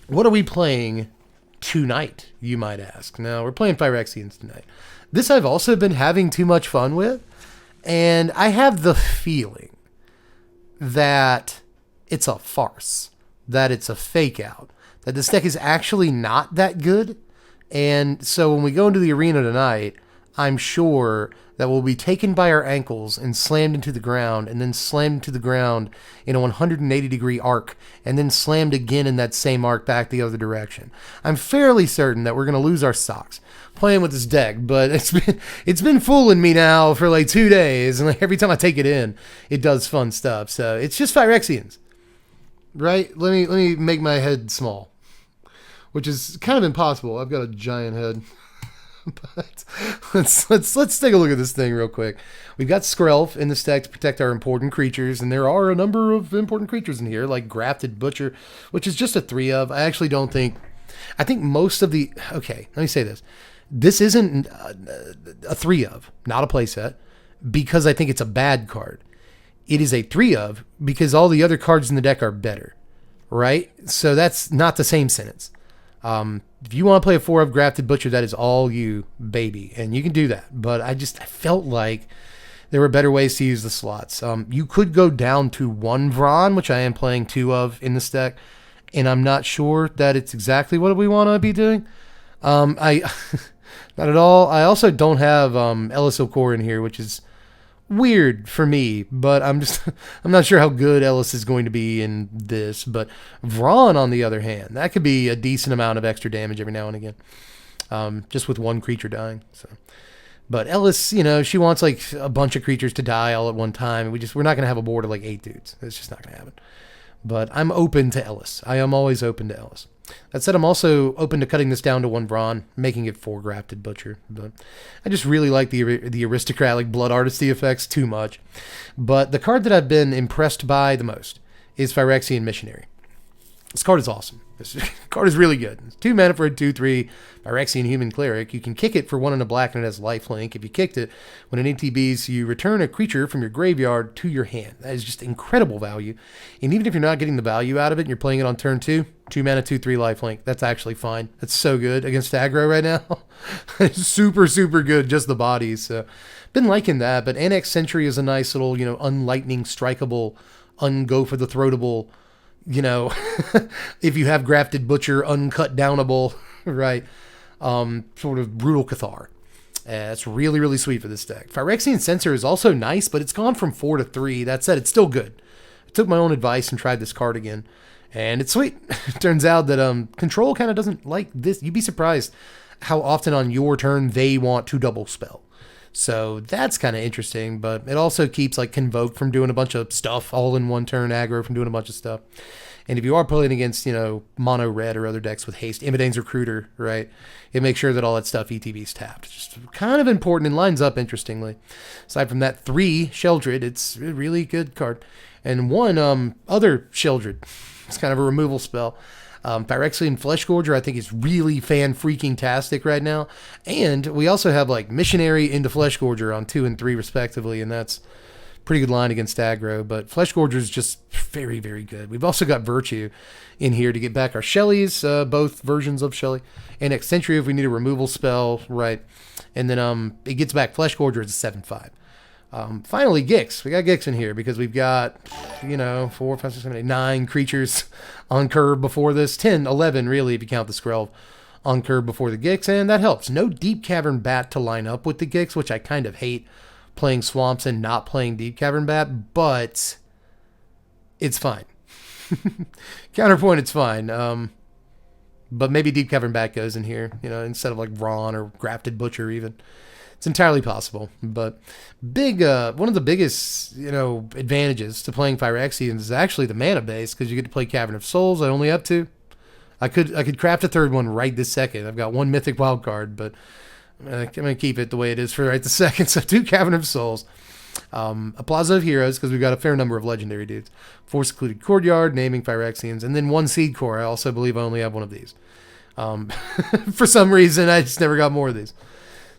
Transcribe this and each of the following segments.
what are we playing tonight, you might ask? Now, we're playing Phyrexians tonight. This I've also been having too much fun with, and I have the feeling that it's a farce, that it's a fake out, that this deck is actually not that good. And so when we go into the arena tonight, I'm sure that we'll be taken by our ankles and slammed into the ground, and then slammed into the ground in a 180-degree arc, and then slammed again in that same arc back the other direction. I'm fairly certain that we're going to lose our socks playing with this deck, but it's been fooling me now for like 2 days, and like every time I take it in, it does fun stuff. So it's just Phyrexians, right? Let me make my head small, which is kind of impossible. I've got a giant head. But let's take a look at this thing real quick. We've got Skrelv in this deck to protect our important creatures, and there are a number of important creatures in here, like Grafted Butcher, which is just a 3 of. I actually don't think... I think most of the... Okay, let me say this. This isn't a 3 of, not a playset, because I think it's a bad card. It is a 3 of because all the other cards in the deck are better, right? So that's not the same sentence. If you want to play a 4 of Grafted Butcher, that is all you, baby. And you can do that. But I felt like there were better ways to use the slots. You could go down to 1 Vron, which I am playing 2 of in this deck. And I'm not sure that it's exactly what we want to be doing. Not at all. I also don't have Ellis O'Core in here, which is weird for me, but I'm not sure how good Ellis is going to be in this. But Vron, on the other hand, that could be a decent amount of extra damage every now and again, just with one creature dying. So, but Ellis, she wants like a bunch of creatures to die all at one time. We're not going to have a board of like 8 dudes. It's just not going to happen. But I'm open to Ellis. I am always open to Ellis. That said, I'm also open to cutting this down to 1 Vron, making it 4 Grafted Butcher. But I just really like the aristocrat, like Blood Artistry effects too much. But the card that I've been impressed by the most is Phyrexian Missionary. This card is awesome. This card is really good. It's 2 mana for a 2/3 Phyrexian Human Cleric. You can kick it for 1 and a black, and it has lifelink. If you kicked it, when it ATBs, you return a creature from your graveyard to your hand. That is just incredible value. And even if you're not getting the value out of it, and you're playing it on turn 2, 2 mana, 2/3 lifelink. That's actually fine. That's so good against aggro right now. It's super, super good, just the bodies. So, been liking that. But Annex Sentry is a nice little, unlightning, strikeable, ungo for the throatable, if you have Grafted Butcher, uncut downable, right? Sort of brutal Cathar. It's really, really sweet for this deck. Phyrexian Censor is also nice, but it's gone from 4 to 3. That said, it's still good. I took my own advice and tried this card again, and it's sweet. It turns out that Control kind of doesn't like this. You'd be surprised how often on your turn they want to double spell. So that's kind of interesting, but it also keeps like Convoke from doing a bunch of stuff all in one turn, aggro from doing a bunch of stuff. And if you are playing against, mono red or other decks with haste, Imidane's Recruiter, right? It makes sure that all that stuff ETB's tapped. It's just kind of important and lines up interestingly. Aside from that, 3 Sheoldred, it's a really good card. And 1 other Sheoldred, it's kind of a removal spell. Phyrexian Fleshgorger, I think, is really fan-freaking-tastic right now. And we also have, like, Missionary into Fleshgorger on 2 and 3, respectively, and that's a pretty good line against aggro. But Fleshgorger is just very, very good. We've also got Virtue in here to get back our Shellys, both versions of Shelly, and Eccentric if we need a removal spell, right? And then it gets back Fleshgorger as a 7/5. Finally, Gix. We got Gix in here because we've got, 4, 5, 6, 7, 8, 9 creatures on curve before this. 10, 11, really, if you count the Skrelv on curve before the Gix, and that helps. No Deep Cavern Bat to line up with the Gix, which I kind of hate playing Swamps and not playing Deep Cavern Bat, but it's fine. Counterpoint, it's fine. But maybe Deep Cavern Bat goes in here, instead of like Ron or Grafted Butcher even. It's entirely possible, but one of the biggest, advantages to playing Phyrexians is actually the mana base, because you get to play Cavern of Souls. I only have 2. I could craft a 3rd one right this second. I've got 1 Mythic wild card, but I'm gonna keep it the way it is for right this second. So 2 Cavern of Souls, a Plaza of Heroes, because we've got a fair number of legendary dudes, 4 Secluded Courtyard, naming Phyrexians, and then 1 Seed Core. I also believe I only have 1 of these. For some reason, I just never got more of these.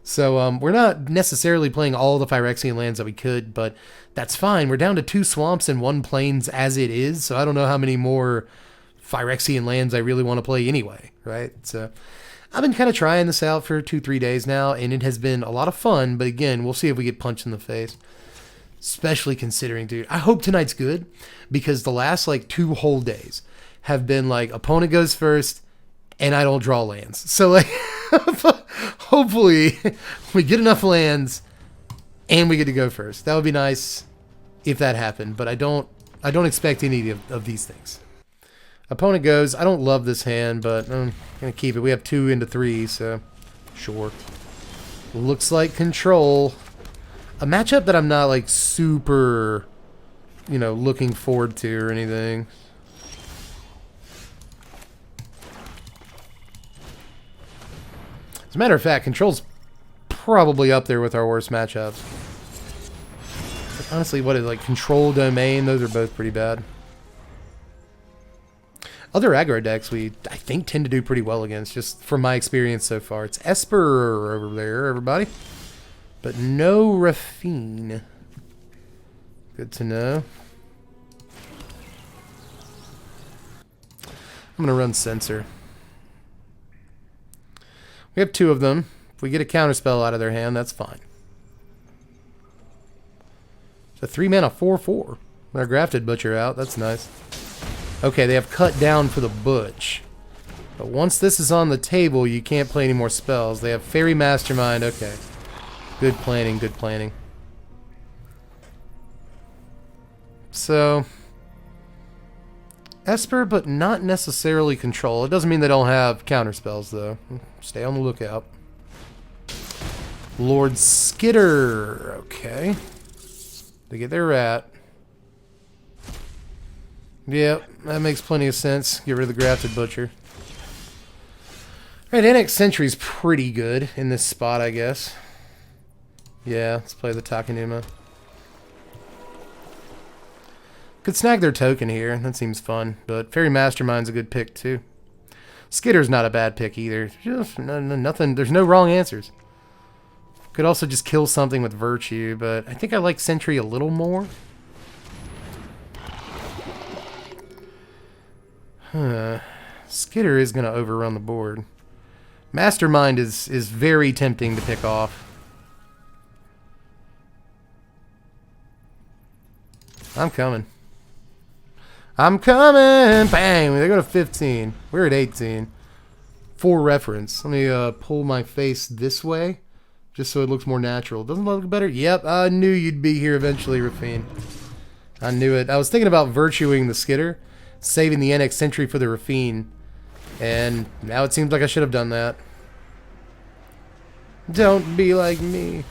So we're not necessarily playing all the Phyrexian lands that we could, but that's fine. We're down to 2 swamps and 1 plains as it is, so I don't know how many more Phyrexian lands I really want to play anyway, right? So I've been kind of trying this out for 2-3 days now, and it has been a lot of fun, but again, we'll see if we get punched in the face. Especially considering, dude, I hope tonight's good, because the last, like, 2 whole days have been, like, opponent goes first, and I don't draw lands. So, like, hopefully we get enough lands, and we get to go first. That would be nice if that happened, but I don't expect any of these things. Opponent goes. I don't love this hand, but I'm going to keep it. We have 2 into 3, so sure. Looks like control. A matchup that I'm not, like, super, you know, looking forward to or anything. As a matter of fact, control's probably up there with our worst matchups. But honestly, what is, like, control, domain? Those are both pretty bad. Other aggro decks I think, tend to do pretty well against, just from my experience so far. It's Esper over there, everybody. But no Rafine. Good to know. I'm going to run Censor. We have 2 of them. If we get a counterspell out of their hand, that's fine. It's a 3-mana 4/4. Our Grafted Butcher out. That's nice. Okay, they have cut down for the Butch. But once this is on the table, you can't play any more spells. They have Fairy Mastermind. Okay. Good planning, good planning. So, Esper, but not necessarily control. It doesn't mean they don't have counterspells, though. Stay on the lookout. Lord Skitter. Okay. They get their rat. Yep, that makes plenty of sense. Get rid of the Grafted Butcher. Alright, NX Sentry's pretty good in this spot, I guess. Yeah, let's play the Takenuma. Could snag their token here. That seems fun. But Fairy Mastermind's a good pick, too. Skitter's not a bad pick, either. Just nothing. There's no wrong answers. Could also just kill something with Virtue, but I think I like Sentry a little more. Skitter is going to overrun the board. Mastermind is very tempting to pick off. I'm coming. I'm coming! Bang! They go to 15. We're at 18. For reference, let me pull my face this way, just so it looks more natural. Doesn't it look better? Yep, I knew you'd be here eventually, Rafine. I knew it. I was thinking about virtuing the Skitter, saving the NX Sentry for the Rafine, and now it seems like I should have done that. Don't be like me.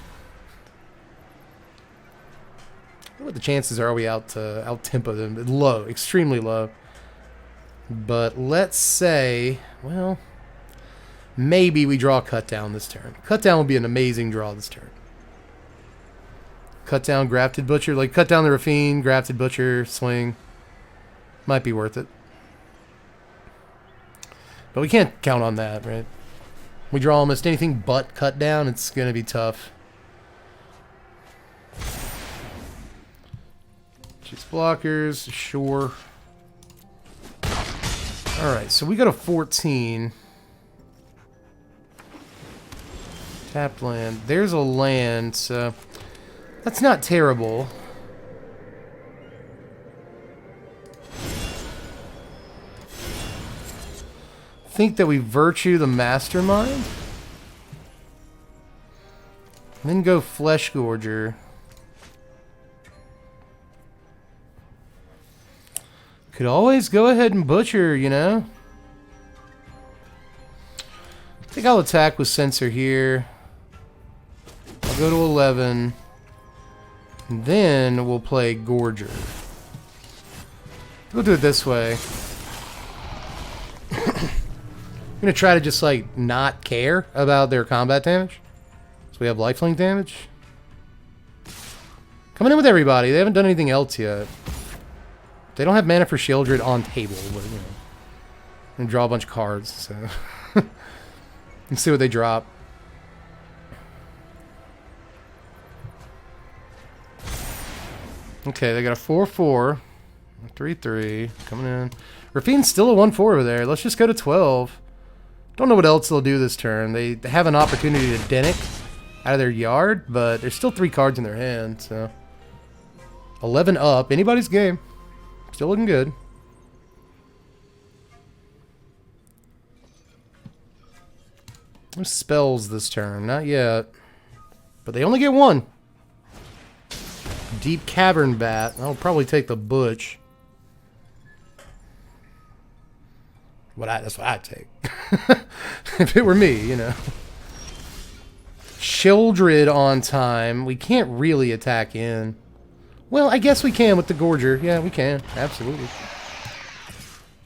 What the chances are we out tempo them? Low, extremely low. But let's say, well, maybe we draw Cut Down this turn. Cut Down would be an amazing draw this turn. Cut Down, Grafted Butcher, like cut down the Rafine, Grafted Butcher, swing. Might be worth it. But we can't count on that, right? We draw almost anything but Cut Down, it's going to be tough. Choose blockers, sure. Alright, so we go to 14. Tapped land. There's a land, so that's not terrible. Think that we virtue the Mastermind. And then go Flesh Gorger. Could always go ahead and butcher, you know? I think I'll attack with Censor here. I'll go to 11. And then we'll play Gorger. We'll do it this way. I'm going to try to just, like, not care about their combat damage. So we have lifelink damage. Coming in with everybody. They haven't done anything else yet. They don't have mana for Sheoldred on table, but, you know. And draw a bunch of cards, so. Let's see what they drop. Okay, they got a 4/4. 3/3. Coming in. Rafine's still a 1-4 over there. Let's just go to 12. Don't know what else they'll do this turn. They have an opportunity to Dank out of their yard, but there's still 3 cards in their hand, so 11 up. Anybody's game. Still looking good. No spells this turn. Not yet. But they only get 1. Deep Cavern Bat. I'll probably take the Butch. That's what I'd take. If it were me, you know. Sheoldred on time. We can't really attack in. Well, I guess we can with the Gorger. Yeah, we can. Absolutely.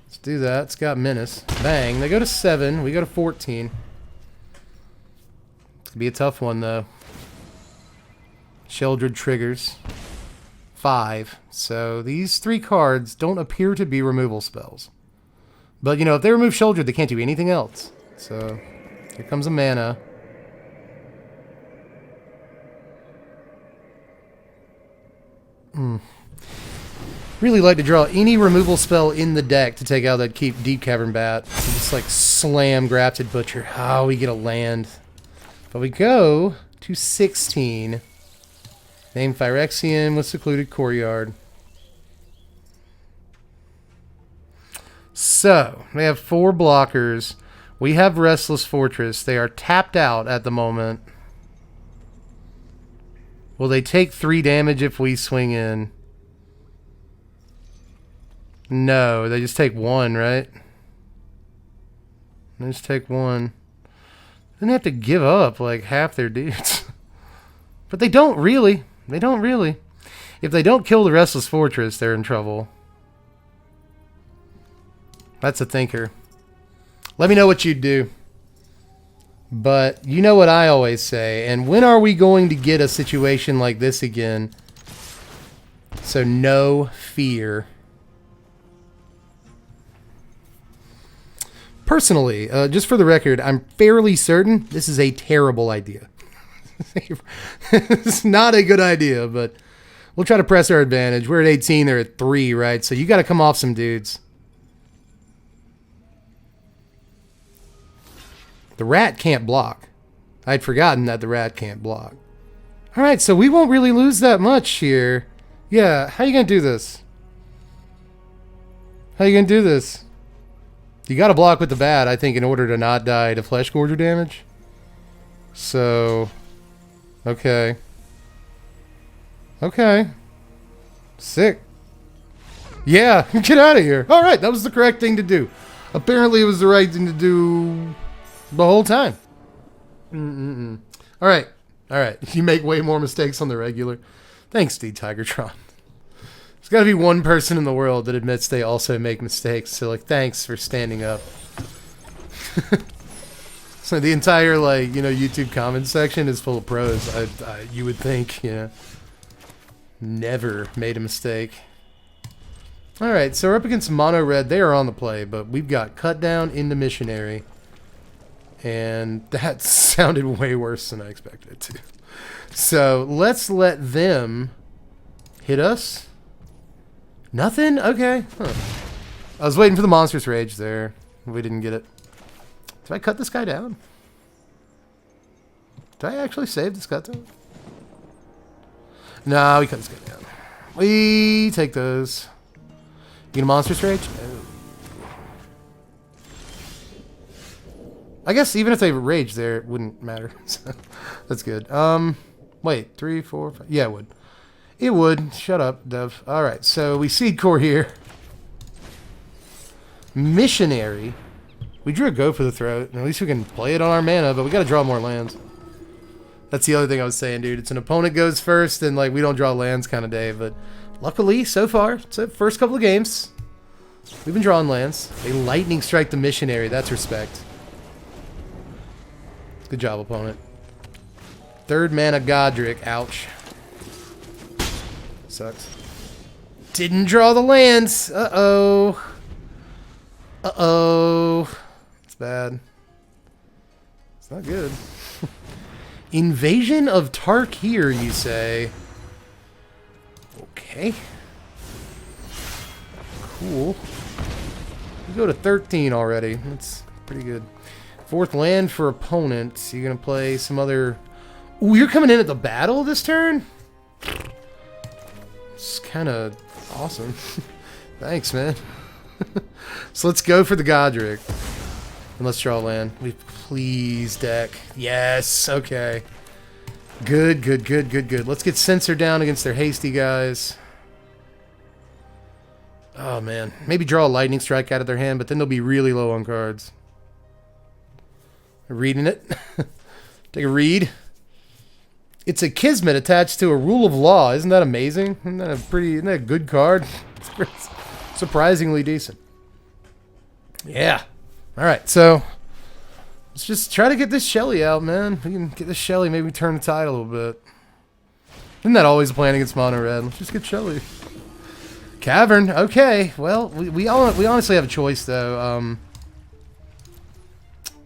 Let's do that. It's got Menace. Bang. They go to 7. We go to 14. It's going to be a tough one, though. Sheoldred triggers 5. So these 3 cards don't appear to be removal spells. But, you know, if they remove Sheoldred, they can't do anything else. So, here comes a mana. Really like to draw any removal spell in the deck to take out that Deep Cavern Bat. So just like slam Grafted Butcher. Oh, we get a land. But we go to 16. Name Phyrexian with Secluded Courtyard. So, they have 4 blockers. We have Restless Fortress. They are tapped out at the moment. Will they take 3 damage if we swing in? No, they just take 1, right? They just take 1. Then they have to give up like half their dudes. But they don't really. They don't really. If they don't kill the Restless Fortress, they're in trouble. That's a thinker. Let me know what you'd do. But you know what I always say. And when are we going to get a situation like this again? So no fear. Personally, just for the record, I'm fairly certain this is a terrible idea. It's not a good idea, but we'll try to press our advantage. We're at 18, they're at 3, right? So you got to come off some dudes. The rat can't block. I'd forgotten that the rat can't block. Alright, so we won't really lose that much here. Yeah, how you going to do this? How you going to do this? You got to block with the bat, I think, in order to not die to Flesh Gorger damage. So, okay. Okay. Sick. Yeah, get out of here. Alright, that was the correct thing to do. Apparently it was the right thing to do the whole time. Alright. Alright. You make way more mistakes on the regular. Thanks, D Tigertron. There's got to be one person in the world that admits they also make mistakes. So, like, thanks for standing up. So the entire, like, you know, YouTube comment section is full of pros. You would think, you know, never made a mistake. Alright, so we're up against Mono Red. They are on the play, but we've got Cut Down into Missionary. And that sounded way worse than I expected it to. So let's let them hit us. Nothing? Okay. Huh. I was waiting for the Monstrous Rage there. We didn't get it. Did I cut this guy down? Did I actually save this cut down? No, we cut this guy down. We take those. You get a Monstrous Rage? No. I guess even if they rage there, it wouldn't matter. So, that's good. Wait, 3, 4, 5. Yeah, it would. It would. Shut up, Dev. Alright, so we seed core here. Missionary. We drew a Go for the Throat. At least we can play it on our mana, but we gotta draw more lands. That's the other thing I was saying, dude. It's an opponent goes first, and like we don't draw lands kind of day, but luckily, so far, so first couple of games, we've been drawing lands. They lightning strike the Missionary. That's respect. Good job, opponent. Third mana Godric. Ouch. Sucks. Didn't draw the lands. Uh-oh. Uh-oh. It's bad. It's not good. Invasion of Tarkir, you say? Okay. Cool. You go to 13 already. That's pretty good. 4th land for opponent. You're going to play some other... Ooh, you're coming in at the battle this turn? It's kind of awesome. Thanks, man. So let's go for the Godric. And let's draw land. Please, deck. Yes, okay. Good. Let's get Censor down against their hasty guys. Oh, man. Maybe draw a Lightning Strike out of their hand, but then they'll be really low on cards. Reading it. Take a read. It's a Kismet attached to a Rule of Law. Isn't that amazing? Isn't that a good card? It's surprisingly decent. Yeah. Alright, so let's just try to get this Shelly out, man. We can get this Shelly, maybe turn the tide a little bit. Isn't that always a plan against mono red? Let's just get Shelly. Cavern, okay. Well, we honestly have a choice, though.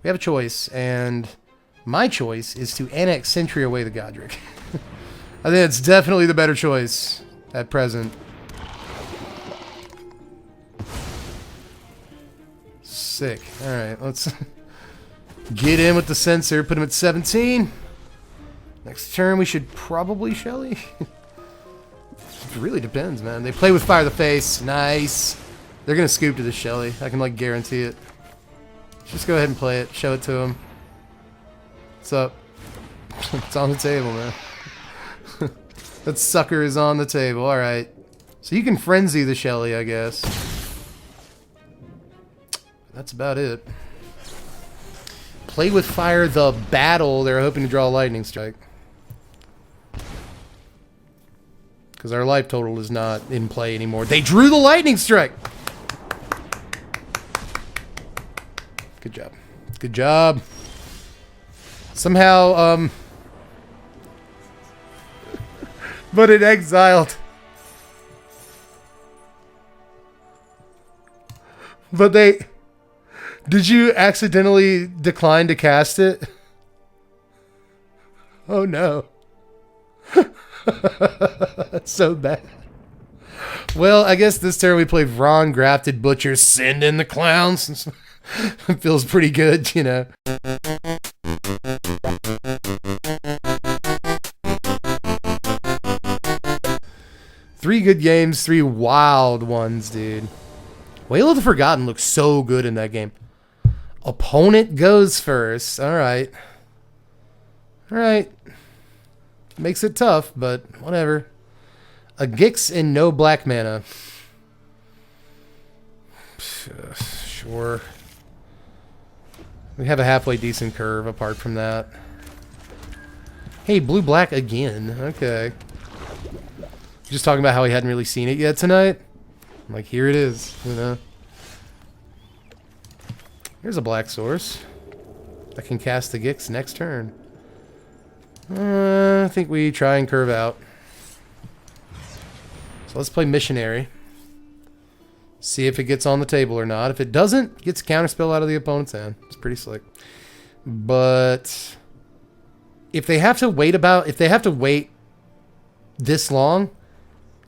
We have a choice, and my choice is to annex Sentry away the Godric. I think it's definitely the better choice at present. Sick. Alright, let's get in with the Censor, put him at 17. Next turn, we should probably Shelly. It really depends, man. They play with Fire the Face. Nice. They're going to scoop to the Shelly. I can, like, guarantee it. Just go ahead and play it. Show it to him. What's up? It's on the table, man. That sucker is on the table. Alright. So you can Frenzy the Shelly, I guess. That's about it. Play with Fire the Battle. They're hoping to draw a Lightning Strike. Because our life total is not in play anymore. They drew the Lightning Strike! Good job. Good job. Somehow, but it exiled. But they... Did you accidentally decline to cast it? Oh no. That's so bad. Well, I guess this turn we play Vron, Grafted Butcher, send in the clowns. It feels pretty good, you know. Three good games, 3 wild ones, dude. Wail of the Forgotten looks so good in that game. Opponent goes first. Alright. Alright. Makes it tough, but whatever. A Gix and no black mana. Sure. We have a halfway decent curve apart from that. Hey, blue-black again. Okay. Just talking about how he hadn't really seen it yet tonight. I'm like, here it is, you know. Here's a black source. I can cast the Gix next turn. I think we try and curve out. So let's play Missionary. See if it gets on the table or not. If it doesn't, gets a counterspell out of the opponent's hand. It's pretty slick. But if they have to wait this long,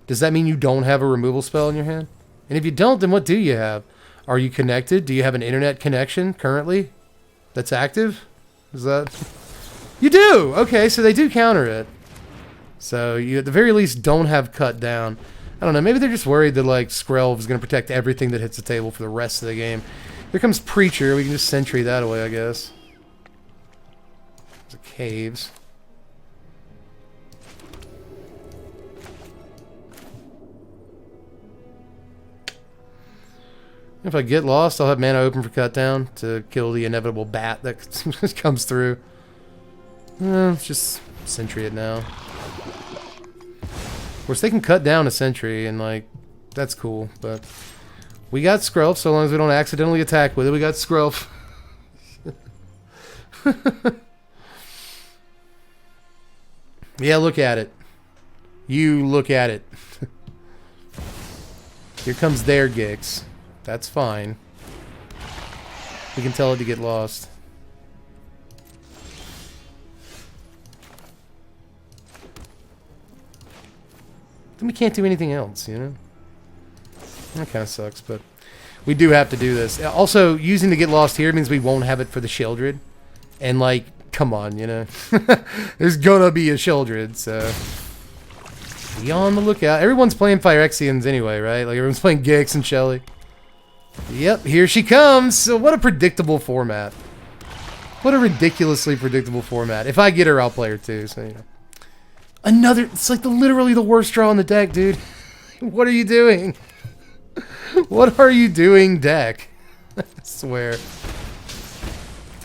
does that mean you don't have a removal spell in your hand? And if you don't, then what do you have? Are you connected? Do you have an internet connection currently that's active? Is that... You do! Okay, so they do counter it. So you at the very least don't have cut down. I don't know, maybe they're just worried that like Skrelv is going to protect everything that hits the table for the rest of the game. Here comes Preacher. We can just Sentry that away, I guess. There's Caves. If I get lost, I'll have mana open for cut down to kill the inevitable bat that comes through. Let's just Sentry it now. Of course, they can cut down a Sentry, and like, that's cool, but we got Skrelv, so long as we don't accidentally attack with it. We got Skrelv. Yeah, look at it. You look at it. Here comes their Gix. That's fine. We can tell it to get lost. Then we can't do anything else, you know? That kind of sucks, but... We do have to do this. Also, using the Get Lost here means we won't have it for the Sheoldred. And, like, come on, you know. There's gonna be a Sheoldred, so... Be on the lookout. Everyone's playing Phyrexians anyway, right? Like, everyone's playing Gix and Shelly. Yep, here she comes. So what a predictable format. What a ridiculously predictable format. If I get her, I'll play her too, so, you know. Another... It's like literally the worst draw in the deck, dude. What are you doing? What are you doing, deck? I swear.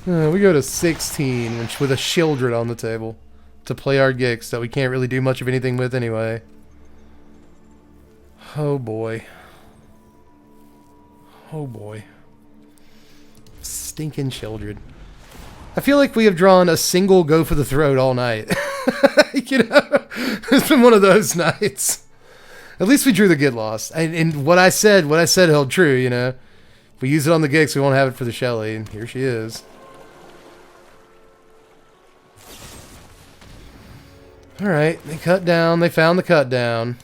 We go to 16 with a Sheoldred on the table to play our Gix that we can't really do much of anything with anyway. Oh boy. Oh boy. Stinking Sheoldred. I feel like we have drawn a single go for the throat all night. You know? It's been one of those nights. At least we drew the Get Lost. And what I said held true, you know. If we use it on the Gix, we won't have it for the Shelly. And here she is. Alright, they cut down. They found the cut down.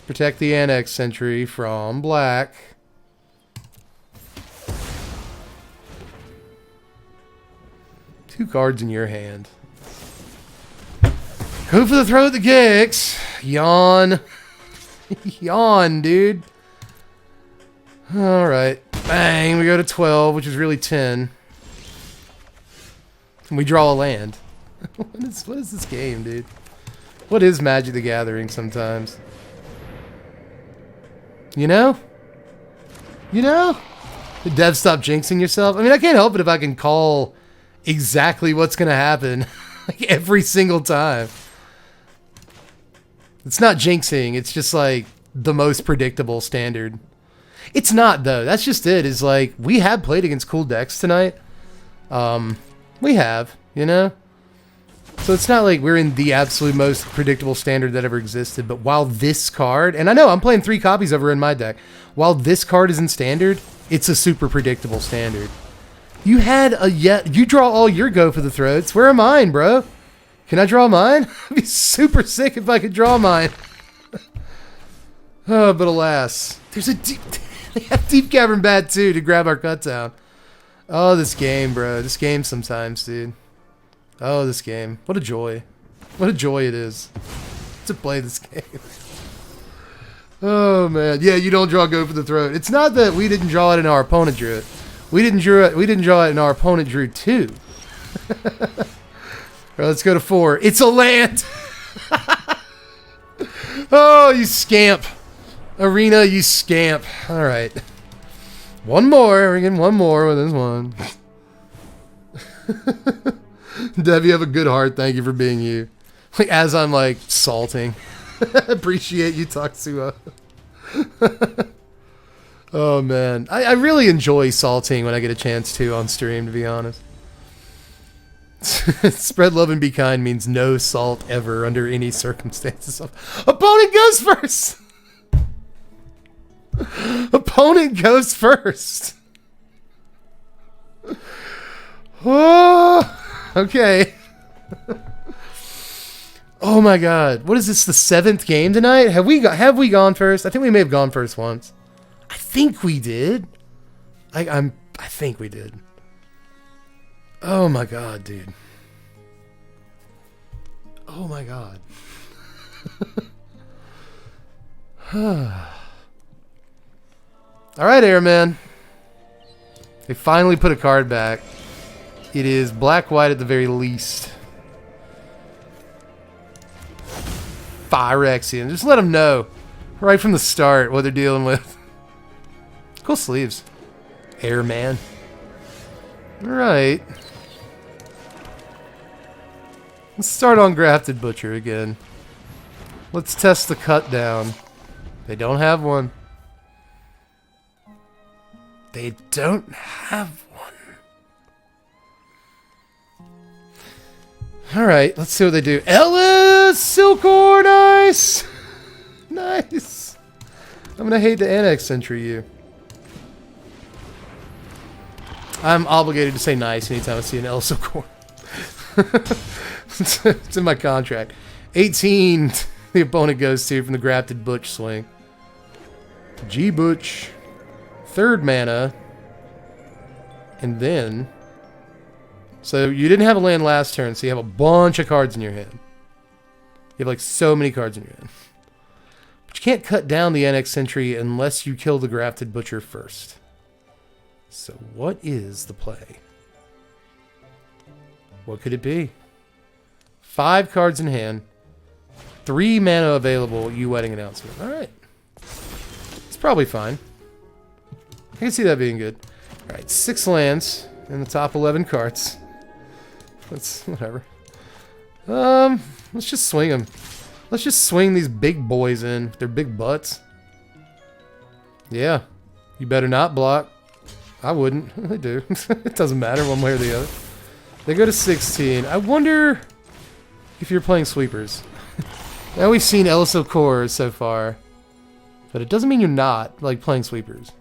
Protect the Annex Sentry from black. Two cards in your hand. Go for the throat, the Gix. Yawn. Yawn, dude. Alright. Bang, we go to 12, which is really 10. And we draw a land. What is this game, dude? What is Magic the Gathering sometimes? You know? You know? Dev, stop jinxing yourself. I mean, I can't help it if I can call exactly what's going to happen. Like, every single time. It's not jinxing. It's just, like, the most predictable standard. It's not, though. That's just it. Is like, we have played against cool decks tonight. We have, you know? So it's not like we're in the absolute most predictable standard that ever existed, but while this card, and I know I'm playing 3 copies over in my deck, while this card is in standard, it's a super predictable standard. You had you draw all your go for the throats. Where are mine, bro? Can I draw mine? I'd be super sick if I could draw mine. Oh, but alas. There's a deep, they have Deep Cavern Bat too to grab our cut down. Oh, this game, bro. This game sometimes, dude. Oh, this game. What a joy. What a joy it is to play this game. Oh, man. Yeah, you don't draw go for the throat. It's not that we didn't draw it and our opponent drew it. We didn't draw it and our opponent drew 2. Right, let's go to 4. It's a land. Oh, you scamp. Arena, you scamp. All right. One more. We're getting one more with this one. Dev, you have a good heart. Thank you for being you. Like, as I'm, like, salting. Appreciate you, Tatsuya. Oh, man. I really enjoy salting when I get a chance to on stream, to be honest. Spread love and be kind means no salt ever under any circumstances. Opponent goes first! Opponent goes first! Oh! Okay. Oh my god. What is this, the 7th game tonight? Have we gone first? I think we may have gone first once. I think we did. I think we did. Oh my god, dude. Oh my god. Alright, Airman. They finally put a card back. It is black-white at the very least. Phyrexians. Just let them know right from the start what they're dealing with. Cool sleeves. Airman. Alright. Let's start on Grafted Butcher again. Let's test the cut down. They don't have one. They don't have one. Alright, let's see what they do. Ellis! Silkor! Nice! Nice! I'm gonna hate to Annex Sentry you. I'm obligated to say nice anytime I see an Ellis Silkor. It's in my contract. 18 the opponent goes to from the Grafted Butch swing. G-Butch. Third mana. And then... So you didn't have a land last turn, so you have a bunch of cards in your hand. You have like so many cards in your hand. But you can't cut down the NX Sentry unless you kill the Grafted Butcher first. So what is the play? What could it be? 5 cards in hand. 3 mana available, you Wedding Announcement. Alright. It's probably fine. I can see that being good. Alright, 6 lands in the top 11 cards. That's whatever. Let's just swing them. Let's just swing these big boys in with their big butts. Yeah. You better not block. I wouldn't. I do. It doesn't matter one way or the other. They go to 16. I wonder if you're playing sweepers. Now we've seen Eliso Core so far. But it doesn't mean you're not, like, playing sweepers.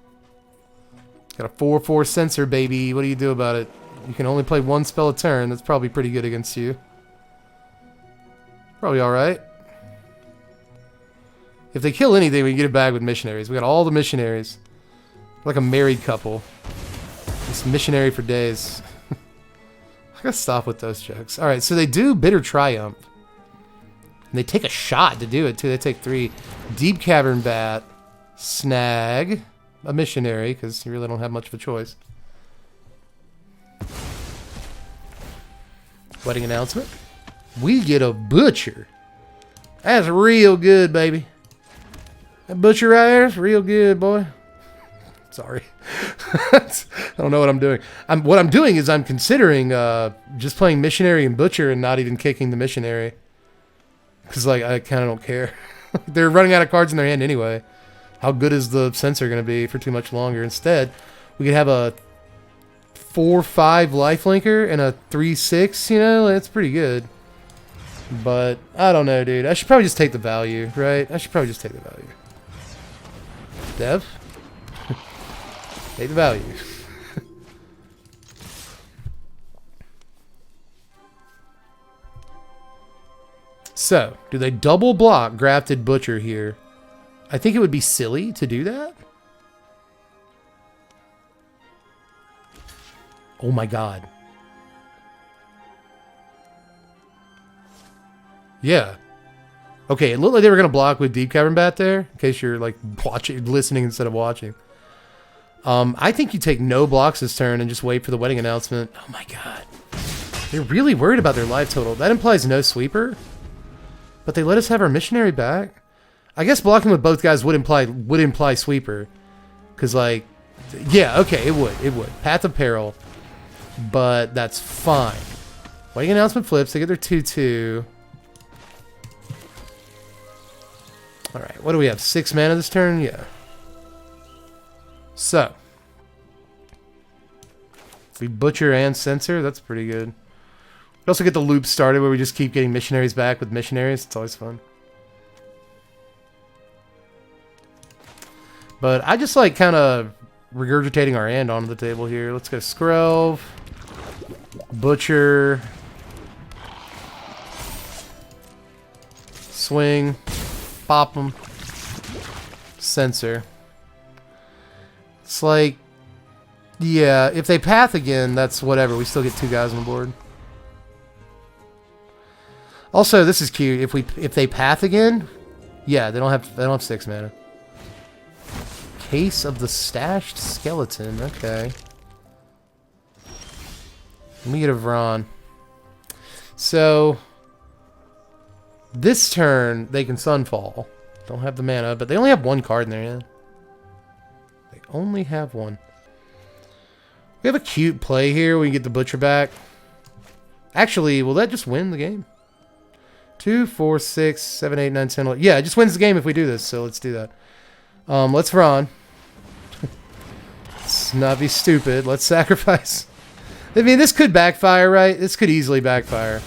Got a 4/4 Censor, baby. What do you do about it? You can only play 1 spell a turn. That's probably pretty good against you. Probably alright. If they kill anything, we can get it back with missionaries. We got all the missionaries. Like a married couple. Just missionary for days. I gotta stop with those jokes. Alright, so they do Bitter Triumph. And they take a shot to do it, too. They take 3. Deep Cavern Bat. Snag. A missionary, because you really don't have much of a choice. Wedding Announcement. We get a Butcher. That's real good, baby. That Butcher right there is real good, boy. Sorry. I don't know what I'm doing. What I'm doing is I'm considering just playing Missionary and Butcher and not even kicking the Missionary. Because, like, I kind of don't care. They're running out of cards in their hand anyway. How good is the Censor going to be for too much longer? Instead, we could have a 4/5 lifelinker and a 3/6, you know? That's pretty good. But, I don't know, dude. I should probably just take the value, right? I should probably just take the value. Dev? Take the value. So, do they double block Grafted Butcher here? I think it would be silly to do that. Oh my god. Yeah. Okay, it looked like they were going to block with Deep Cavern Bat there, in case you're like listening instead of watching. I think you take no blocks this turn and just wait for the Wedding Announcement. Oh my god. They're really worried about their life total. That implies no sweeper. But they let us have our missionary back. I guess blocking with both guys would imply sweeper. Because, like, yeah, okay, it would. Path of Peril. But that's fine. Wedding Announcement flips. They get their 2/2. Alright, what do we have? 6 mana this turn? Yeah. So. If we Butcher and Censor, that's pretty good. We also get the loop started where we just keep getting missionaries back with missionaries. It's always fun. But I just like kind of regurgitating our hand onto the table here. Let's go Skrelv. Butcher. Swing. Pop them. Censor. It's like, yeah, if they path again, that's whatever. We still get 2 guys on the board. Also, this is cute. If they path again, yeah, they don't have 6 mana. Case of the Stashed Skeleton. Okay. Let me get a Vron. So this turn they can Sunfall. Don't have the mana, but they only have 1 card in their hand. They only have 1. We have a cute play here. We can get the Butcher back. Actually, will that just win the game? 2, 4, 6, 7, 8, 9, 10, 11. Yeah, it just wins the game if we do this, so let's do that. Let's run. Let's not be stupid. Let's sacrifice. I mean, this could backfire, right? This could easily backfire.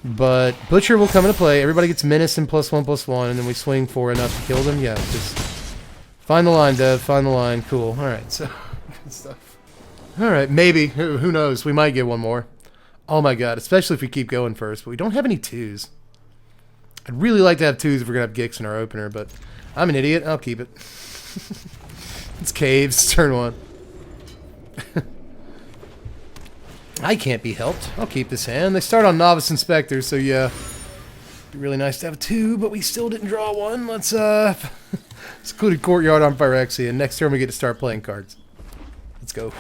But Butcher will come into play. Everybody gets Menace and +1/+1, and then we swing for enough to kill them. Yeah, just find the line, Dev. Find the line. Cool. All right, so good stuff. All right, maybe. Who knows? We might get one more. Oh my god, especially if we keep going first. But we don't have any 2s. I'd really like to have 2s if we're going to have Gix in our opener, but I'm an idiot. I'll keep it. It's caves, turn 1. I can't be helped. I'll keep this hand. They start on Novice Inspector, so yeah. It'd be really nice to have 2, but we still didn't draw 1. Let's secluded Courtyard on Phyrexian. Next turn we get to start playing cards. Let's go.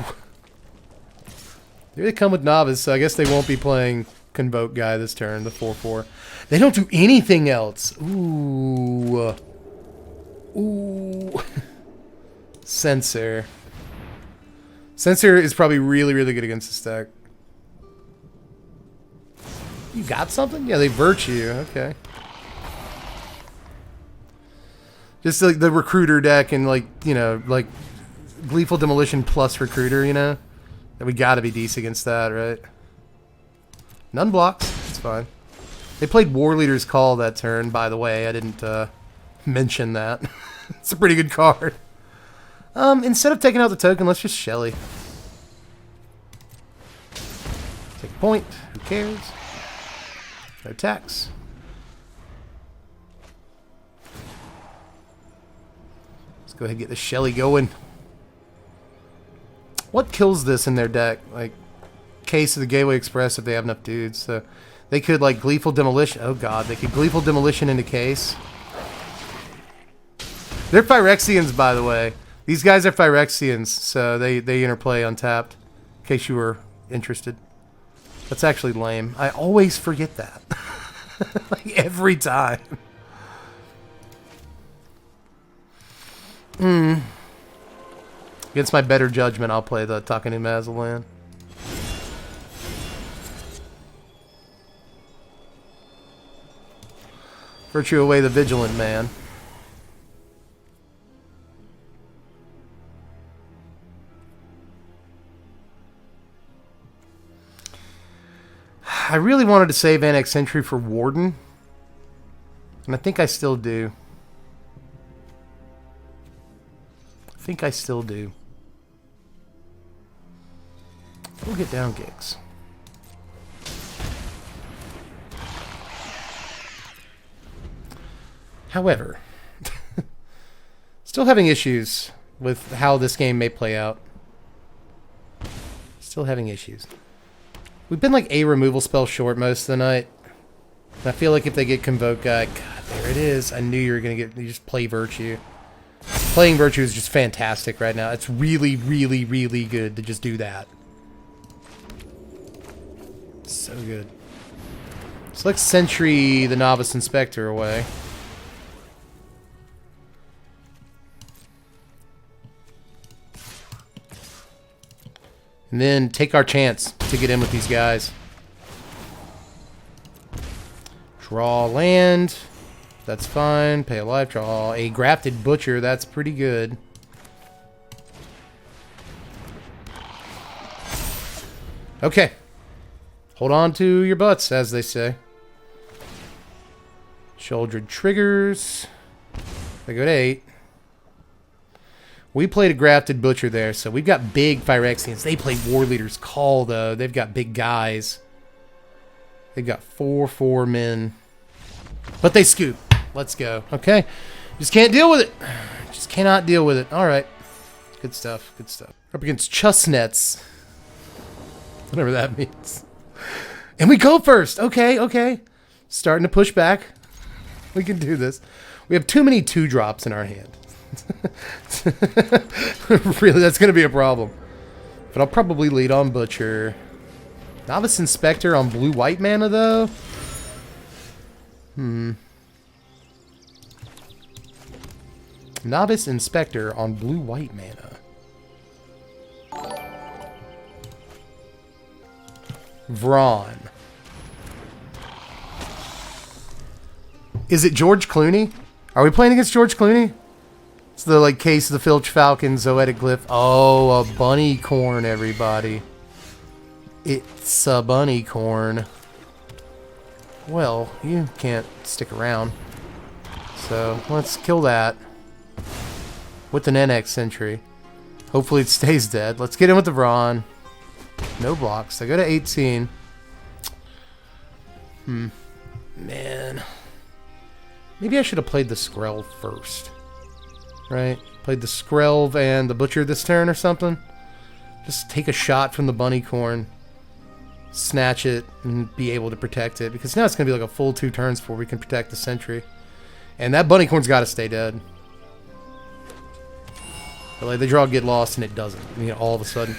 Here they come with Novice, so I guess they won't be playing Convoke guy this turn, the 4/4. They don't do anything else. Ooh. Ooh. Censor. Censor is probably really, really good against this deck. You got something? Yeah, they Virtue. Okay. Just like the Recruiter deck and like, you know, like Gleeful Demolition plus Recruiter, you know? And we gotta be decent against that, right? None blocks. It's fine. They played War Leader's Call that turn, by the way. I didn't mention that. It's a pretty good card. Instead of taking out the token, let's just Shelly. Take a point. Who cares? No tax. Let's go ahead and get the Shelly going. What kills this in their deck? Like, Case of the Gateway Express if they have enough dudes. So they could, like, Gleeful Demolition. Oh, God. They could Gleeful Demolition into Case. They're Phyrexians, by the way. These guys are Phyrexians, so they interplay untapped. In case you were interested. That's actually lame. I always forget that. Like, every time. Against my better judgment, I'll play the Takanu Mazalan. Virtue away the Vigilant Man. I really wanted to save Annex Sentry for Warden. And I think I still do. We'll get down gigs. However, still having issues with how this game may play out. Still having issues. We've been like a removal spell short most of the night. And I feel like if they get Convoke Guy, God, there it is. I knew you were going to you just play Virtue. Playing Virtue is just fantastic right now. It's really, really, really good to just do that. So good. So let's Sentry the Novice Inspector away. And then take our chance to get in with these guys. Draw land. That's fine. Pay a life. Draw a Grafted Butcher. That's pretty good. Okay. Hold on to your butts, as they say. Sheoldred triggers. They go to 8. We played a Grafted Butcher there, so we've got big Phyrexians. They played War Leader's Call, though. They've got big guys. They've got 4/4 men. But they scoop. Let's go. Okay. Just can't deal with it. Just cannot deal with it. All right. Good stuff. Good stuff. Up against Chusnets. Whatever that means. And we go first. Okay, okay. Starting to push back. We can do this. We have too many 2-drops in our hand. Really, that's going to be a problem. But I'll probably lead on Butcher. Novice Inspector on blue-white mana, though? Novice Inspector on blue-white mana. Vron. Is it George Clooney? Are we playing against George Clooney? It's the like Case of the Filch Falcon, Zoetic Glyph. Oh, a bunny corn, everybody. It's a bunny corn. Well, you can't stick around. So, let's kill that. With an NX Sentry. Hopefully it stays dead. Let's get in with the Vron. No blocks. I go to 18. Man. Maybe I should have played the Skrelv first. right? Played the Skrelv and the Butcher this turn or something. Just take a shot from the Bunny Corn, snatch it, and be able to protect it. Because now it's going to be like a full 2 turns before we can protect the Sentry. And that Bunny Corn's got to stay dead. But like, they draw Get Lost and it doesn't. You know, all of a sudden.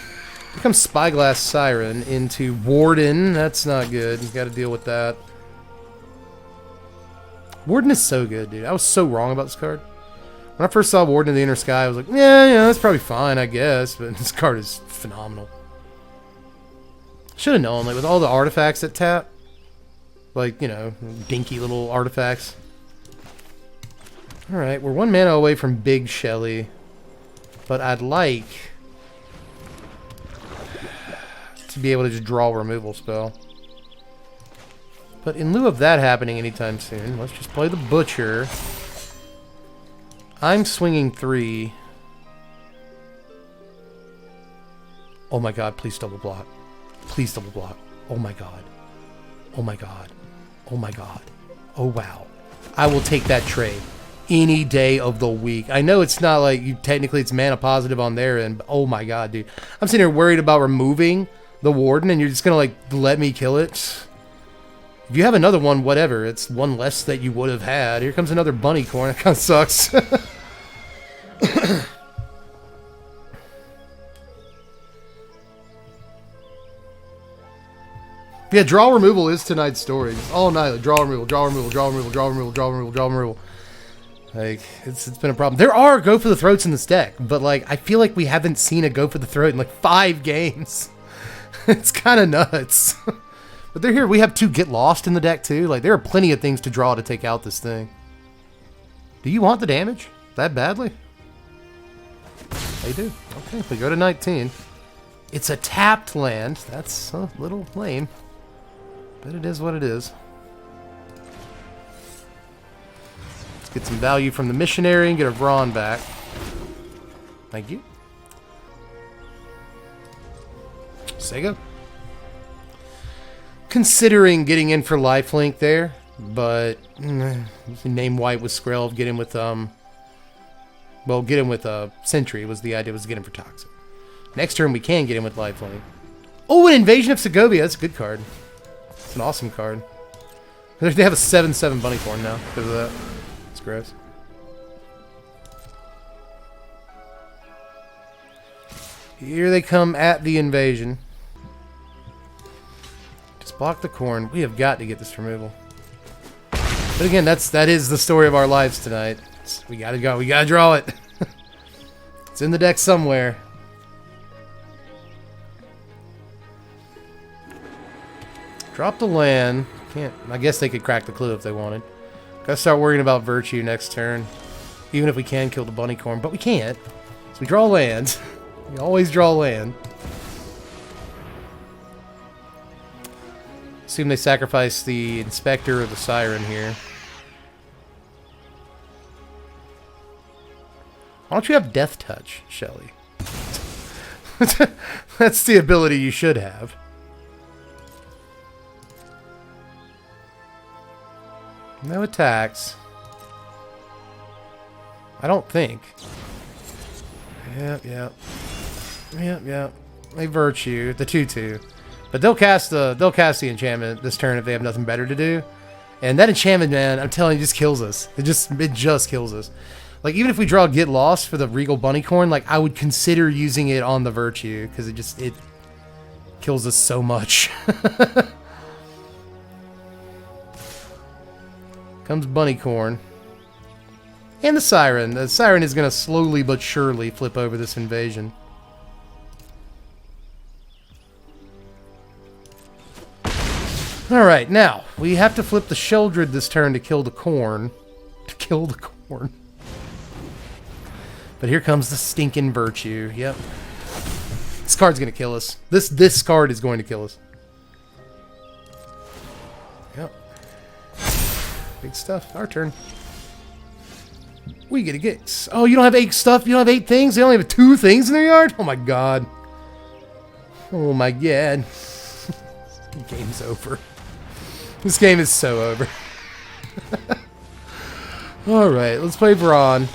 Here comes Spyglass Siren into Warden. That's not good. Got to deal with that. Warden is so good, dude. I was so wrong about this card. When I first saw Warden in the Inner Sky, I was like, yeah, that's probably fine, I guess. But this card is phenomenal. Should have known, like, with all the artifacts that tap. Like, you know, dinky little artifacts. Alright, we're 1 mana away from Big Shelly. But I'd like to be able to just draw a removal spell. But in lieu of that happening anytime soon, let's just play the Butcher. I'm swinging 3. Oh my god, please double block. Please double block. Oh my god. Oh my god. Oh my god. Oh wow. I will take that trade any day of the week. I know it's not like you technically it's mana positive on their end, but oh my god, dude. I'm sitting here worried about removing the Warden and you're just gonna like let me kill it. If you have another one, whatever. It's 1 less that you would have had. Here comes another Bunny Corn. That kind of sucks. Yeah, draw removal is tonight's story. Just all night, like, draw removal, draw removal, draw removal, draw removal, draw removal, draw removal. Like, it's been a problem. There are go for the throats in this deck, but like I feel like we haven't seen a go for the throat in like 5 games. It's kind of nuts. But they're here. We have 2 Get Lost in the deck, too. Like, there are plenty of things to draw to take out this thing. Do you want the damage that badly? They do. Okay, we go to 19. It's a tapped land. That's a little lame. But it is what it is. Let's get some value from the Missionary and get a Vron back. Thank you. Sega. Considering getting in for lifelink there, but name White with Skrelv, get him with well, get him with Sentry was the idea, was to get him for Toxic. Next turn we can get him with lifelink. Oh, an Invasion of Segovia, that's a good card. It's an awesome card. They have a 7/7 Bunny Corn now because of that. It's gross. Here they come at the invasion. Block the corn. We have got to get this removal. But again, that is the story of our lives tonight. We gotta go. We gotta draw it. It's in the deck somewhere. Drop the land. Can't. I guess they could crack the clue if they wanted. Gotta start worrying about Virtue next turn. Even if we can kill the Bunny Corn, but we can't. So we draw land. We always draw land. Assume they sacrifice the Inspector or the Siren here. Why don't you have Death Touch, Shelly? That's the ability you should have. No attacks. I don't think. Yep. They Virtue. The 2/2. But they'll cast the enchantment this turn if they have nothing better to do. And that enchantment, man, I'm telling you, just kills us. It just kills us. Like, even if we draw Get Lost for the Regal Bunny Corn, like, I would consider using it on the Virtue, because it kills us so much. Comes Bunny Corn. And the Siren. The Siren is going to slowly but surely flip over this invasion. Alright, now, we have to flip the Sheoldred this turn to kill the corn. But here comes the stinking Virtue. Yep. This card's going to kill us. This card is going to kill us. Yep. Big stuff. Our turn. We get a Gix. Oh, you don't have 8 stuff? You don't have 8 things? They only have 2 things in their yard? Oh my god. Oh my god. Game's over. This game is so over. Alright, let's play Vron.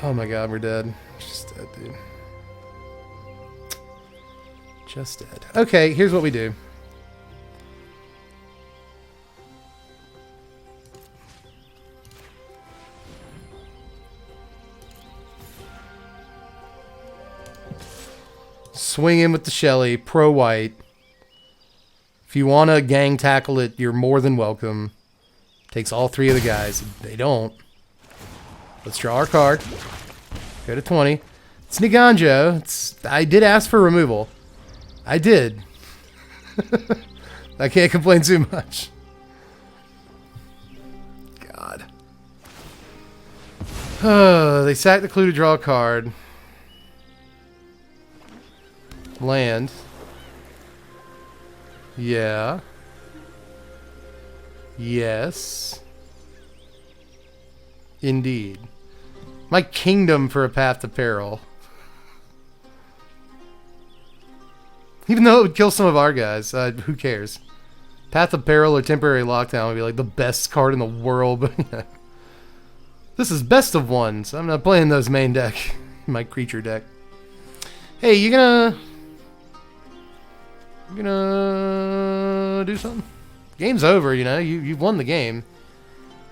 Oh my god, we're dead. Just dead, dude. Just dead. Okay, here's what we do. Swing in with the Shelly, pro white. If you want to gang tackle it, you're more than welcome. Takes all three of the guys. They don't. Let's draw our card. Go to 20. It's Niganjo. I did ask for removal. I did. I can't complain too much. God. They sack the clue to draw a card. Land. Yeah. Yes. Indeed. My kingdom for a path to peril. Even though it would kill some of our guys, who cares? Path of Peril or Temporary Lockdown would be like the best card in the world. But yeah. This is best of ones. I'm not playing those main deck. My creature deck. Hey, you gonna do something? Game's over, you know. You've won the game.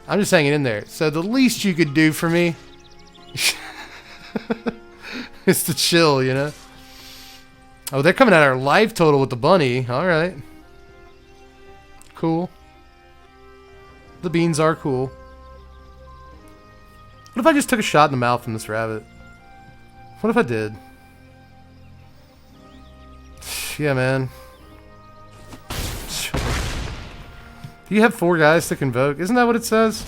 I'm just hanging in there. So the least you could do for me is to chill, you know. Oh, they're coming at our life total with the bunny. All right. Cool. The beans are cool. What if I just took a shot in the mouth from this rabbit? What if I did? Yeah, man. Sure. Do you have 4 guys to convoke? Isn't that what it says?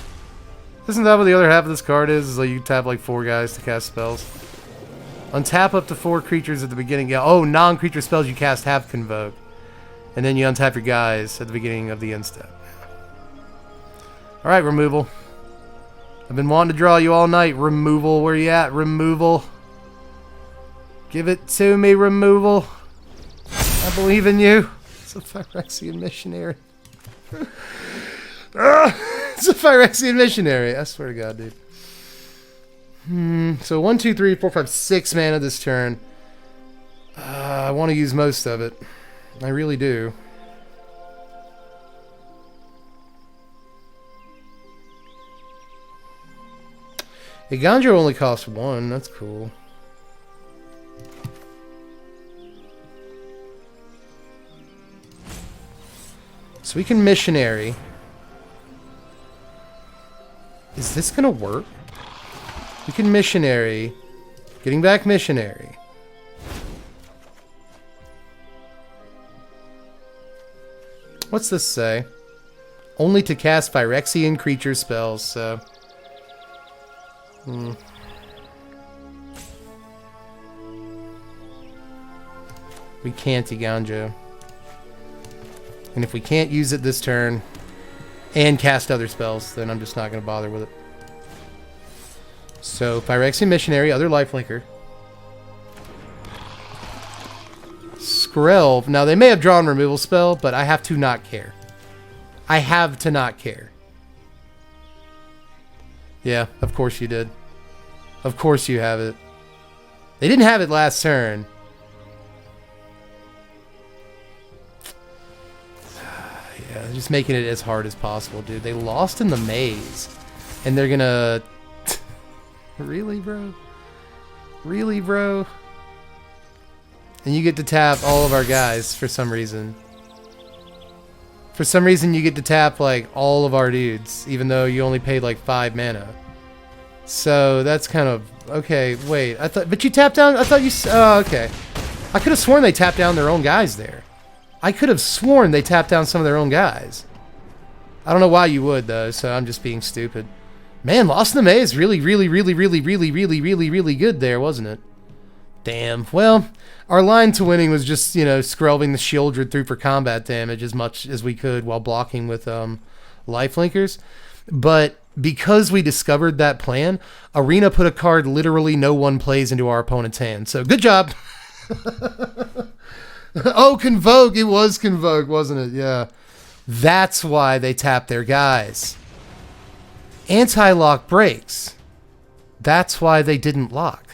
Isn't that what the other half of this card is? Is like you tap like 4 guys to cast spells. Untap up to 4 creatures at the beginning. Yeah. Oh, non-creature spells you cast have convoke. And then you untap your guys at the beginning of the end step. Alright, removal. I've been wanting to draw you all night. Removal. Where you at? Removal. Give it to me, removal. I believe in you. It's a Phyrexian missionary. It's a Phyrexian missionary. I swear to God, dude. So 1, 2, 3, 4, 5, 6 mana this turn. I want to use most of it. I really do. Ganjo only costs 1. That's cool. So we can missionary. Is this gonna work? We can missionary. Getting back missionary. What's this say? Only to cast Phyrexian creature spells, so... We can't Ganjo. And if we can't use it this turn and cast other spells, then I'm just not going to bother with it. So, Phyrexian Missionary, other lifelinker. Skrelv. Now, they may have drawn removal spell, but I have to not care. I have to not care. Yeah, of course you did. Of course you have it. They didn't have it last turn. Yeah, they're just making it as hard as possible, dude. They lost in the maze. And they're gonna... Really, bro? Really, bro? And you get to tap all of our guys for some reason. For some reason, you get to tap, like, all of our dudes, even though you only paid, like, 5 mana. So, that's kind of... Okay, wait. I thought... But you tapped down... I thought you... Oh, okay. I could have sworn they tapped down their own guys there. I could have sworn they tapped down some of their own guys. I don't know why you would, though, so I'm just being stupid. Man, Lost in the Maze really good there, wasn't it? Damn. Well, our line to winning was just, you know, Skrelving the Sheoldred through for combat damage as much as we could while blocking with lifelinkers. But because we discovered that plan, Arena put a card literally no one plays into our opponent's hand. So, good job. Oh, Convoke. It was Convoke, wasn't it? Yeah. That's why they tapped their guys. Anti-lock breaks. That's why they didn't lock.